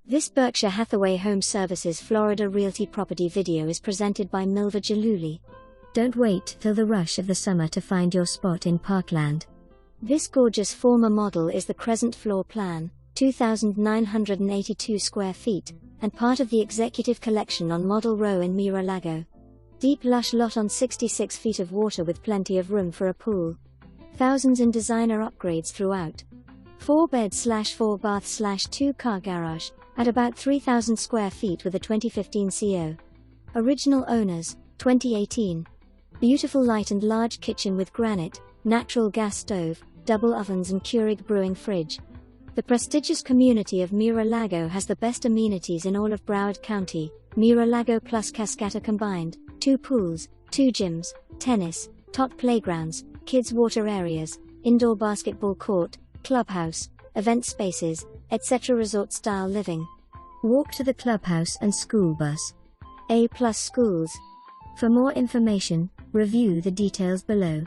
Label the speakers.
Speaker 1: This Berkshire Hathaway HomeServices Florida Realty property video is presented by Milva Jaluli.
Speaker 2: Don't wait till the rush of the summer to find your spot in Parkland.
Speaker 1: This gorgeous former model is the Cresent floor plan, 2,982 square feet, and part of the executive collection on Model Row in Miralago. Deep lush lot on 66 feet of water with plenty of room for a pool. Thousands in designer upgrades throughout. 4-bed/4 bath/2 car garage, at about 3,000 square feet with a 2015 CO. Original owners, 2018. Beautiful light and large kitchen with granite, natural gas stove, double ovens and Keurig brewing fridge. The prestigious community of Miralago has the best amenities in all of Broward County, Miralago plus Cascata combined, 2 pools, 2 gyms, tennis, tot playgrounds, kids water areas, indoor basketball court, clubhouse, event spaces, etc. Resort-style living.
Speaker 2: Walk to the clubhouse and school bus.
Speaker 1: A+ schools.
Speaker 2: For more information, review the details below.